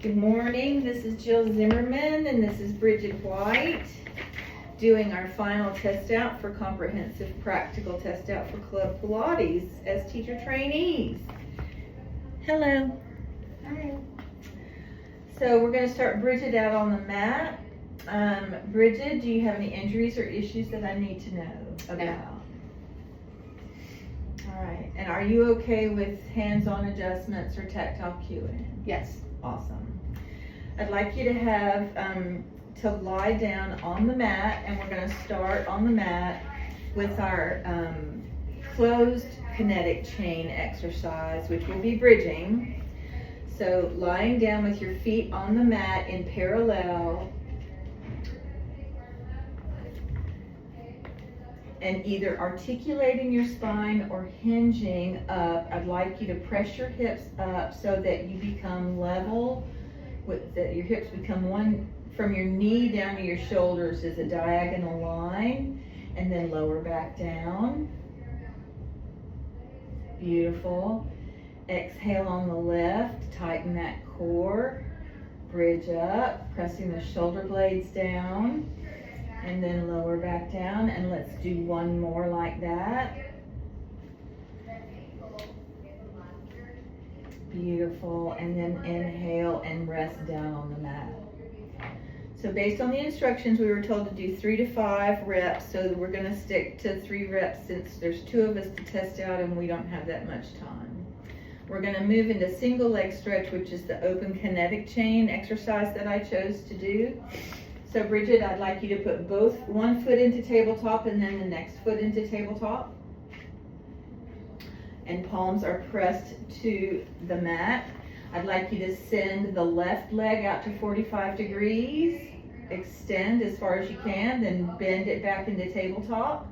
Good morning, this is Jill Zimmerman and this is Brigid White doing our final test out for comprehensive practical test out for Club Pilates as teacher trainees. Hello. Hi. So we're going to start Brigid out on the mat. Brigid, do you have any injuries or issues that I need to know about? No. All right, and are you okay with hands-on adjustments or tactile cueing? Yes. Awesome. I'd like you to have to lie down on the mat, and we're going to start on the mat with our closed kinetic chain exercise, which will be bridging. So lying down with your feet on the mat in parallel, and either articulating your spine or hinging up. I'd like you to press your hips up so that you become level, that your hips become one from your knee down to your shoulders is a diagonal line, and then lower back down. Beautiful. Exhale on the left, tighten that core, bridge up, pressing the shoulder blades down, and then lower back down, and let's do one more like that. Beautiful, and then inhale and rest down on the mat. So based on the instructions, we were told to do 3 to 5 reps, so we're going to stick to 3 reps since there's 2 of us to test out and we don't have that much time. We're going to move into single leg stretch, which is the open kinetic chain exercise that I chose to do. So Brigid, I'd like you to put one foot into tabletop and then the next foot into tabletop. And palms are pressed to the mat. I'd like you to send the left leg out to 45 degrees. Extend as far as you can, then bend it back into tabletop.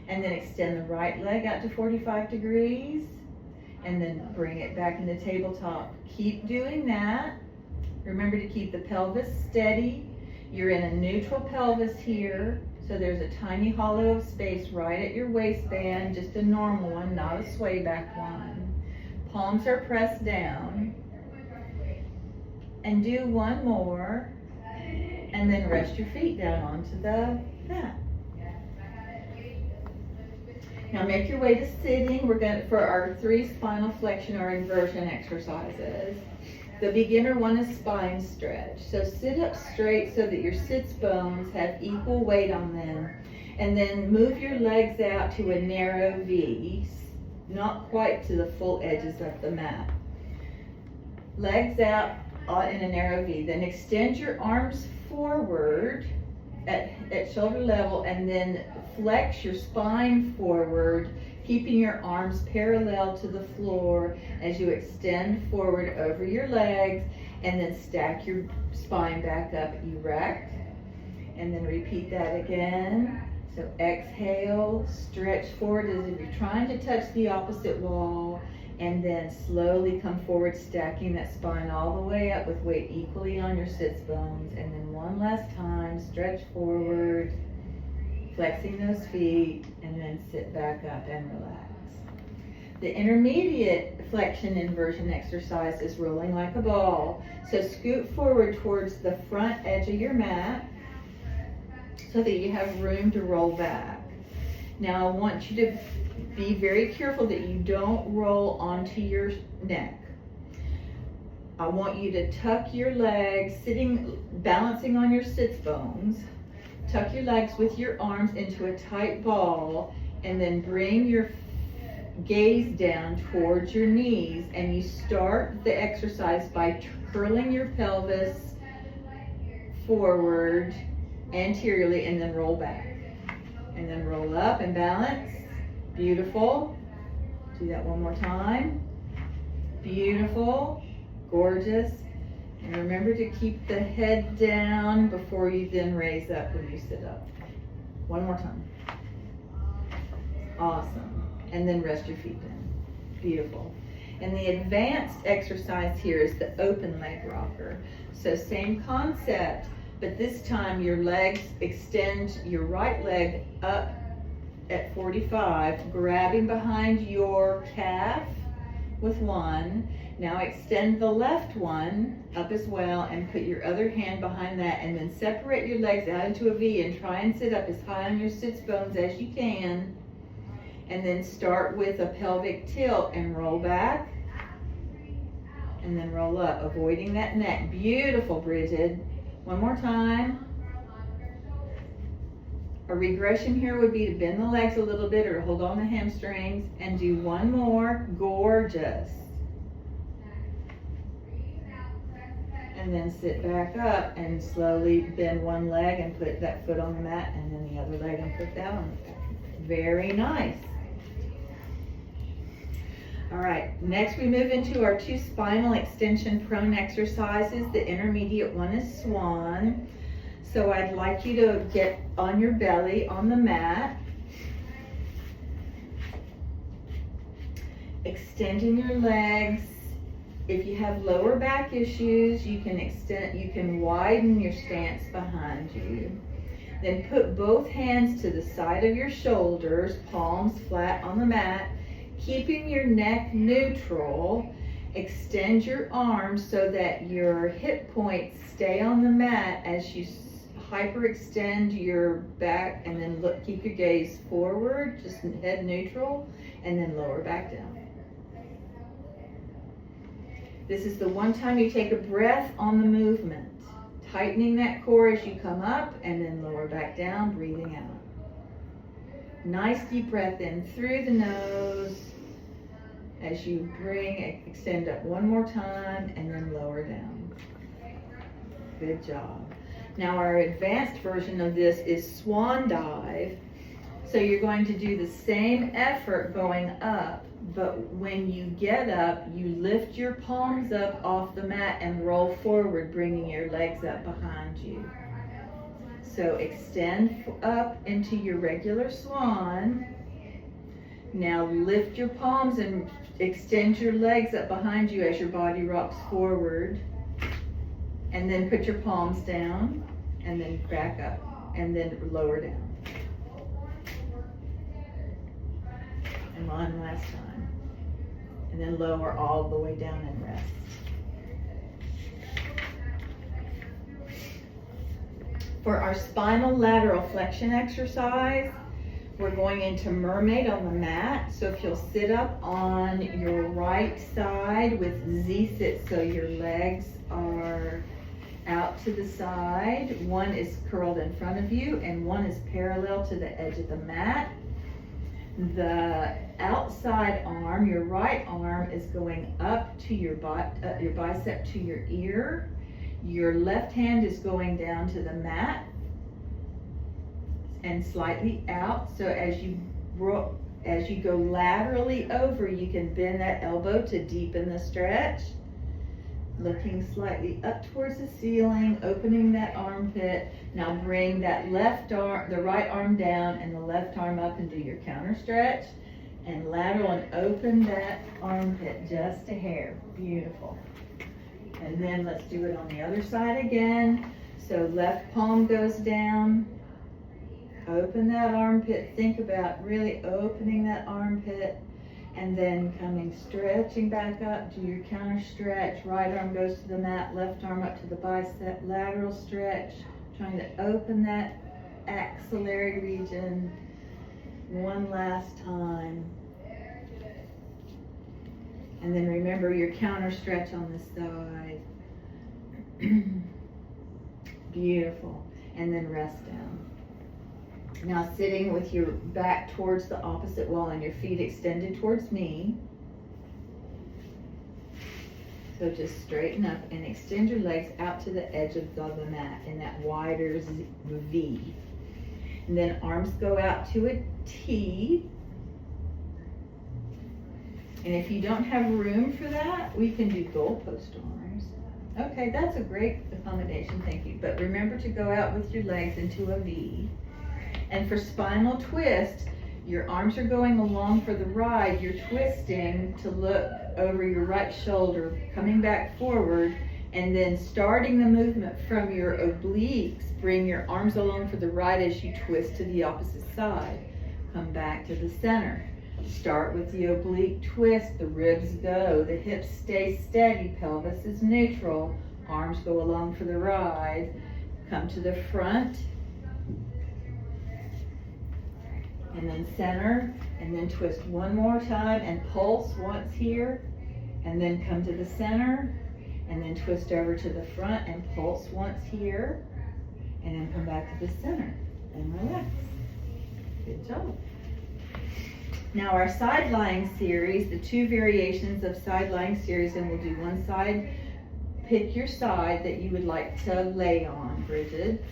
And then extend the right leg out to 45 degrees. And then bring it back into tabletop. Keep doing that. Remember to keep the pelvis steady. You're in a neutral pelvis here. So there's a tiny hollow of space right at your waistband, just a normal one, not a sway back one. Palms are pressed down. And do one more, and then rest your feet down onto the mat. Now make your way to sitting. We're going for our 3 spinal flexion or inversion exercises. The beginner one is spine stretch. So sit up straight so that your sits bones have equal weight on them. And then move your legs out to a narrow V, not quite to the full edges of the mat. Legs out in a narrow V. Then extend your arms forward at shoulder level, and then flex your spine forward, keeping your arms parallel to the floor as you extend forward over your legs, and then stack your spine back up erect, and then repeat that again. So exhale, stretch forward as if you're trying to touch the opposite wall, and then slowly come forward, stacking that spine all the way up with weight equally on your sits bones. And then one last time, stretch forward, flexing those feet, and then sit back up and relax. The intermediate flexion inversion exercise is rolling like a ball. So scoot forward towards the front edge of your mat so that you have room to roll back. Now I want you to be very careful that you don't roll onto your neck. I want you to tuck your legs, balancing on your sits bones. Tuck your legs with your arms into a tight ball, and then bring your gaze down towards your knees, and you start the exercise by curling your pelvis forward anteriorly, and then roll back. And then roll up and balance. Beautiful. Do that one more time. Beautiful. Gorgeous. And remember to keep the head down before you then raise up when you sit up. One more time. Awesome. And then rest your feet down. Beautiful. And the advanced exercise here is the open leg rocker. So same concept, but this time your legs extend your right leg up at 45, grabbing behind your calf with one. Now extend the left one up as well and put your other hand behind that, and then separate your legs out into a V and try and sit up as high on your sits bones as you can. And then start with a pelvic tilt and roll back and then roll up, avoiding that neck. Beautiful, Brigid. One more time. A regression here would be to bend the legs a little bit or hold on the hamstrings, and do one more. Gorgeous. And then sit back up and slowly bend one leg and put that foot on the mat, and then the other leg and put that on the mat. Very nice. All right, next we move into our 2 spinal extension prone exercises. The intermediate one is swan. So I'd like you to get on your belly on the mat. Extending your legs. If you have lower back issues, you can widen your stance behind you. Then put both hands to the side of your shoulders, palms flat on the mat, keeping your neck neutral. Extend your arms so that your hip points stay on the mat as you hyperextend your back, and then keep your gaze forward, just head neutral, and then lower back down. This is the one time you take a breath on the movement, tightening that core as you come up, and then lower back down, breathing out. Nice deep breath in through the nose as you extend up one more time, and then lower down. Good job. Now our advanced version of this is swan dive. So you're going to do the same effort going up, but when you get up, you lift your palms up off the mat and roll forward, bringing your legs up behind you. So extend up into your regular swan. Now lift your palms and extend your legs up behind you as your body rocks forward. And then put your palms down, and then back up, and then lower down. And one last time. And then lower all the way down and rest. For our spinal lateral flexion exercise, we're going into mermaid on the mat. So if you'll sit up on your right side with Z-sit, so your legs are out to the side. One is curled in front of you and one is parallel to the edge of the mat. The outside arm, your right arm, is going up to your bicep to your ear. Your left hand is going down to the mat and slightly out. So as you go laterally over, you can bend that elbow to deepen the stretch. Looking slightly up towards the ceiling, opening that armpit. Now bring that the right arm down and the left arm up and do your counter stretch. And lateral and open that armpit just a hair. Beautiful. And then let's do it on the other side again. So left palm goes down. Open that armpit. Think about really opening that armpit. And then stretching back up, do your counter stretch. Right arm goes to the mat, left arm up to the bicep, lateral stretch. Trying to open that axillary region. One last time. And then remember your counter stretch on this side. Beautiful. And then rest down. Now sitting with your back towards the opposite wall and your feet extended towards me. So just straighten up and extend your legs out to the edge of the mat in that wider V. And then arms go out to a T. And if you don't have room for that, we can do goalpost arms. Okay, that's a great accommodation, thank you. But remember to go out with your legs into a V. And for spinal twist, your arms are going along for the ride. You're twisting to look over your right shoulder, coming back forward, and then starting the movement from your obliques. Bring your arms along for the ride as you twist to the opposite side. Come back to the center. Start with the oblique twist, the ribs go, the hips stay steady, pelvis is neutral, arms go along for the ride. Come to the front, and then center, and then twist one more time and pulse once here, and then come to the center, and then twist over to the front and pulse once here, and then come back to the center and relax. Good job. Now our side lying series, the 2 variations of side lying series, and we'll do one side. Pick your side that you would like to lay on, Brigid.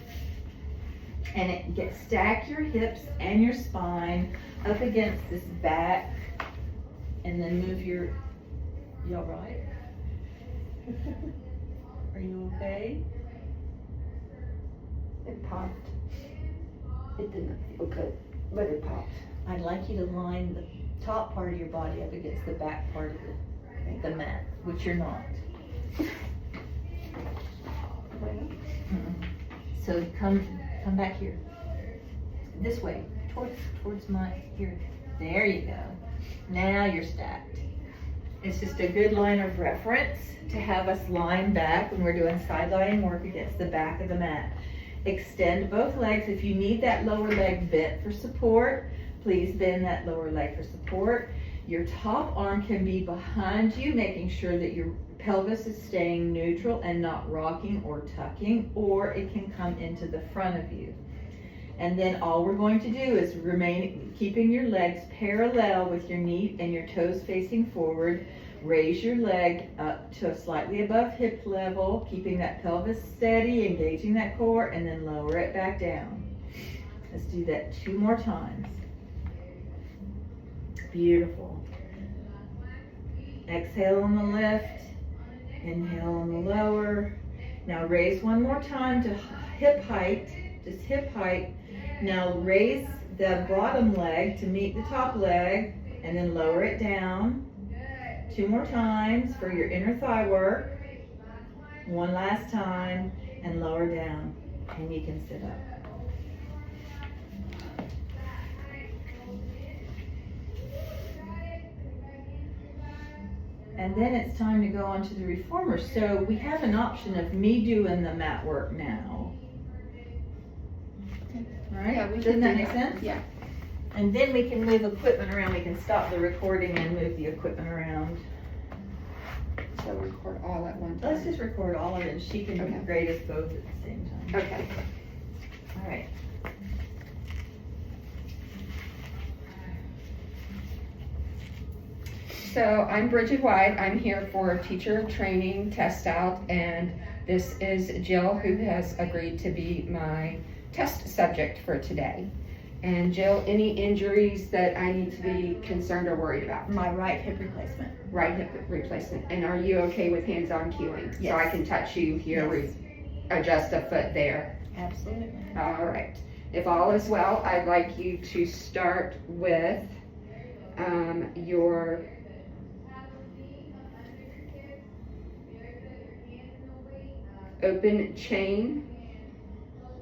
And stack your hips and your spine up against this back, and then move you all right? Are you okay? It popped. It didn't feel good, but it popped. I'd like you to line the top part of your body up against the back part of the mat, which you're not. So come back here. This way, towards my, here. There you go. Now you're stacked. It's just a good line of reference to have us line back when we're doing side lying work against the back of the mat. Extend both legs. If you need that lower leg bent for support, please bend that lower leg for support. Your top arm can be behind you, making sure that your pelvis is staying neutral and not rocking or tucking, or it can come into the front of you. And then all we're going to do is remain keeping your legs parallel with your knee and your toes facing forward. Raise your leg up to slightly above hip level, keeping that pelvis steady, engaging that core, and then lower it back down. Let's do that 2 more times. Beautiful. Exhale on the lift, inhale on the lower. Now raise one more time to hip height, just hip height. Now raise the bottom leg to meet the top leg, and then lower it down. 2 more times for your inner thigh work. One last time, and lower down, and you can sit up. And then it's time to go on to the reformer. So we have an option of me doing the mat work now. All right? Yeah, Doesn't that make sense? Yeah. And then we can move equipment around. We can stop the recording and move the equipment around. So record all at one time. Let's just record all of it, and she can grade us both at the same time. Okay. All right. So I'm Brigid White. I'm here for teacher training TestOut, and this is Jill, who has agreed to be my test subject for today. And Jill, any injuries that I need to be concerned or worried about? My right hip replacement. Right hip replacement. And are you okay with hands-on cueing? Yes. So I can touch you here, Yes. adjust a foot there. Absolutely. All right. If all is well, I'd like you to start with your open chain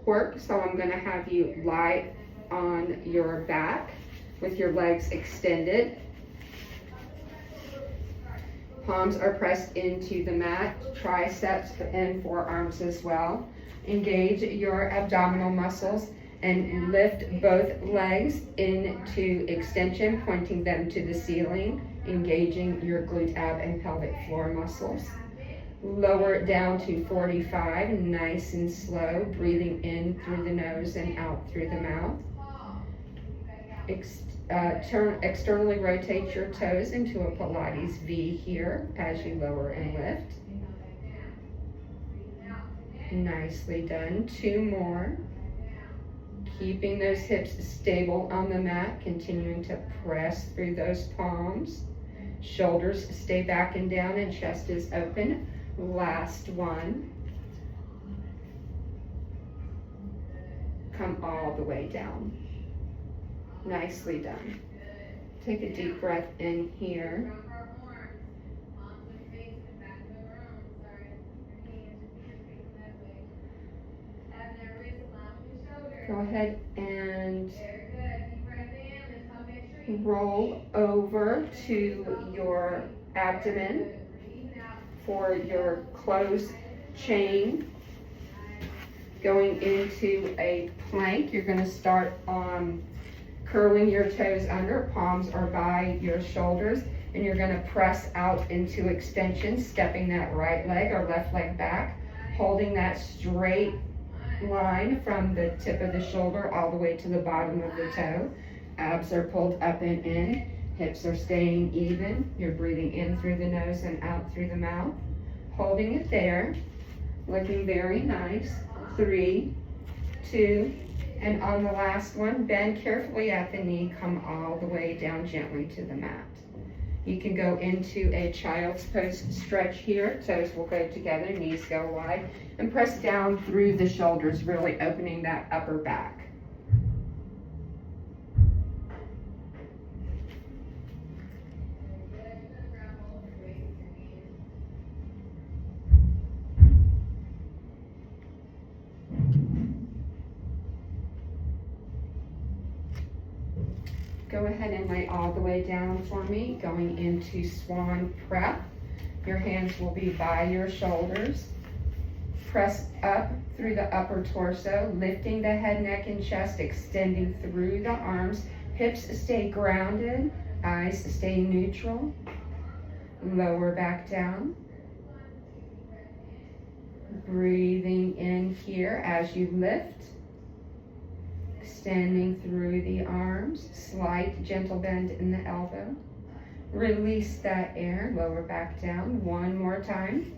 work. So I'm going to have you lie on your back with your legs extended. Palms are pressed into the mat, triceps and forearms as well. Engage your abdominal muscles and lift both legs into extension, pointing them to the ceiling, engaging your glute ab and pelvic floor muscles. Lower it down to 45, nice and slow, breathing in through the nose and out through the mouth. Externally rotate your toes into a Pilates V here as you lower and lift. Nicely done. 2 more. Keeping those hips stable on the mat, continuing to press through those palms. Shoulders stay back and down and chest is open. Last one. Come all the way down. Nicely done. Take a deep breath in here. Go ahead and roll over to your abdomen for your closed chain. Going into a plank, you're going to start on curling your toes under, palms are by your shoulders, and you're going to press out into extension, stepping that right leg or left leg back, holding that straight line from the tip of the shoulder all the way to the bottom of the toe. Abs are pulled up and in, hips are staying even. You're breathing in through the nose and out through the mouth. Holding it there, looking very nice. 3, 2, and on the last one, bend carefully at the knee, come all the way down gently to the mat. You can go into a child's pose stretch here. Toes will go together, knees go wide, and press down through the shoulders, really opening that upper back. Go ahead and lay all the way down for me, going into swan prep. Your hands will be by your shoulders. Press up through the upper torso, lifting the head, neck, and chest, extending through the arms. Hips stay grounded, eyes stay neutral. Lower back down. Breathing in here as you lift. Extending through the arms, slight gentle bend in the elbow. Release that air, lower back down. One more time.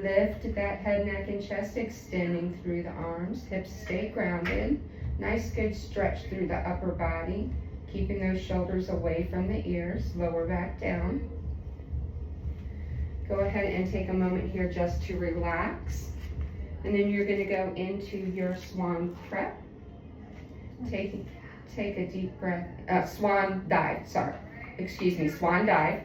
Lift that head, neck, and chest, extending through the arms. Hips stay grounded. Nice good stretch through the upper body, keeping those shoulders away from the ears. Lower back down. Go ahead and take a moment here just to relax. And then you're going to go into your swan prep. Take a deep breath, swan dive, swan dive.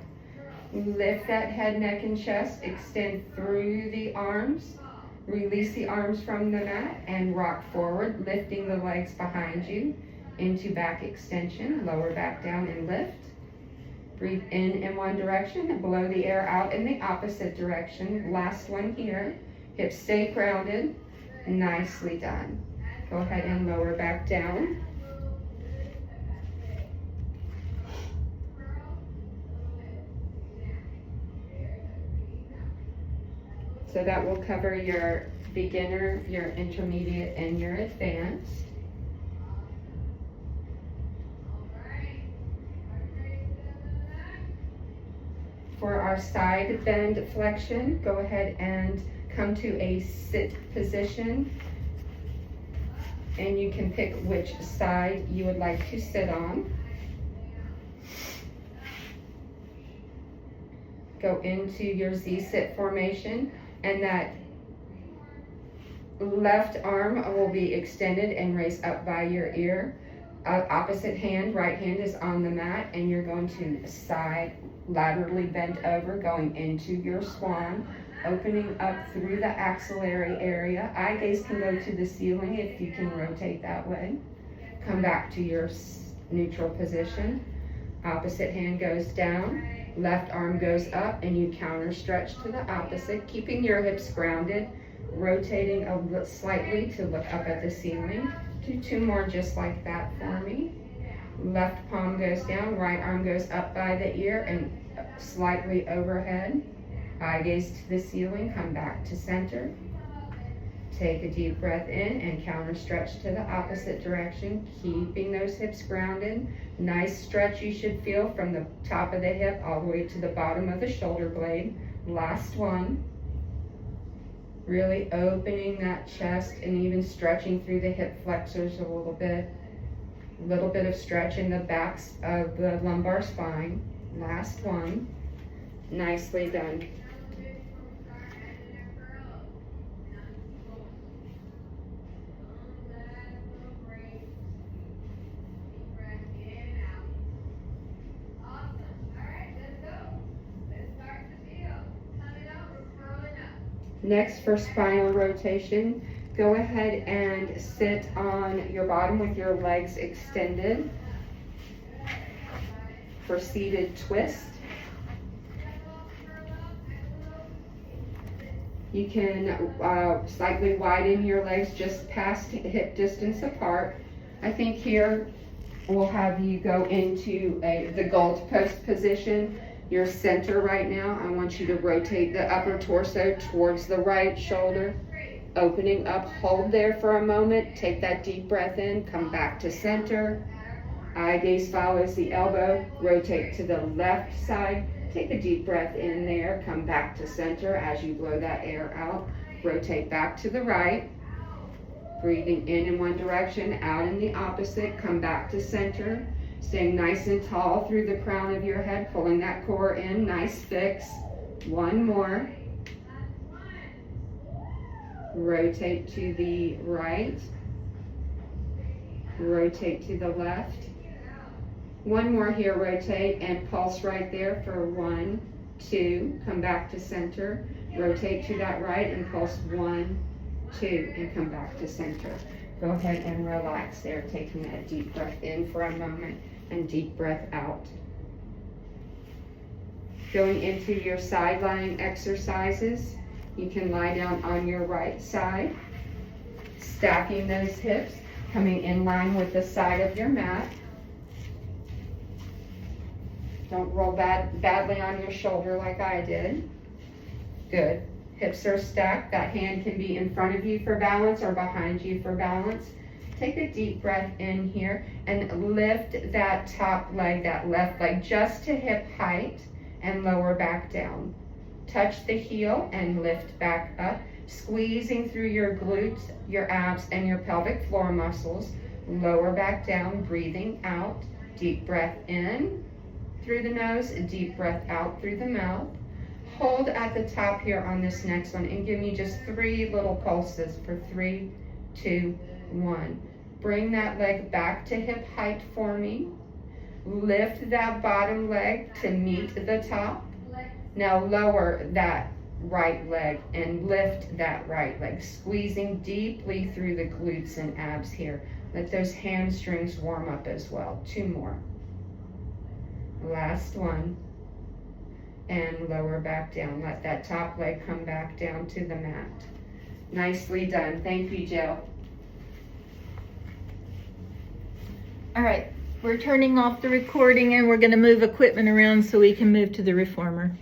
Lift that head, neck, and chest, extend through the arms, release the arms from the mat, and rock forward, lifting the legs behind you into back extension, lower back down and lift. Breathe in one direction and blow the air out in the opposite direction. Last one here, hips stay grounded, nicely done. Go ahead and lower back down. So that will cover your beginner, your intermediate, and your advanced. For our side bend flexion, go ahead and come to a sit position. And you can pick which side you would like to sit on. Go into your Z-sit formation, and that left arm will be extended and raised up by your ear. Opposite hand, right hand is on the mat, and you're going to side laterally bend over, going into your swan. Opening up through the axillary area. Eye gaze can go to the ceiling if you can rotate that way. Come back to your neutral position. Opposite hand goes down. Left arm goes up, and you counter stretch to the opposite, keeping your hips grounded, rotating slightly to look up at the ceiling. Do 2 more just like that for me. Left palm goes down, right arm goes up by the ear and slightly overhead. Eye gaze to the ceiling, come back to center. Take a deep breath in and counter stretch to the opposite direction, keeping those hips grounded. Nice stretch you should feel from the top of the hip all the way to the bottom of the shoulder blade. Last one. Really opening that chest and even stretching through the hip flexors a little bit. A little bit of stretch in the backs of the lumbar spine. Last one. Nicely done. Next, for spinal rotation, go ahead and sit on your bottom with your legs extended. for seated twist. You can slightly widen your legs just past hip distance apart. I think here we'll have you go into the gold post position. Your center right now. I want you to rotate the upper torso towards the right shoulder, opening up, hold there for a moment, take that deep breath in, come back to center. Eye gaze follows the elbow, rotate to the left side, take a deep breath in there, come back to center as you blow that air out, rotate back to the right, breathing in one direction, out in the opposite, come back to center, staying nice and tall through the crown of your head, pulling that core in, nice fix. One more. Rotate to the right, rotate to the left. One more here, rotate and pulse right there for 1, 2, come back to center, rotate to that right and pulse 1, 2, and come back to center. Go ahead and relax there, taking a deep breath in for a moment and deep breath out. Going into your side lying exercises, you can lie down on your right side, stacking those hips, coming in line with the side of your mat. Don't roll badly on your shoulder like I did. Good. Hips are stacked. That hand can be in front of you for balance or behind you for balance. Take a deep breath in here and lift that top leg, that left leg, just to hip height and lower back down. Touch the heel and lift back up, squeezing through your glutes, your abs, and your pelvic floor muscles. Lower back down, breathing out. Deep breath in through the nose, a deep breath out through the mouth. Hold at the top here on this next one and give me just 3 little pulses for 3, 2, 1. Bring that leg back to hip height for me. Lift that bottom leg to meet the top. Now lower that right leg and lift that right leg, squeezing deeply through the glutes and abs here. Let those hamstrings warm up as well. 2 more. Last one. And lower back down. Let that top leg come back down to the mat. Nicely done. Thank you, Jill. All right, we're turning off the recording and we're going to move equipment around so we can move to the reformer.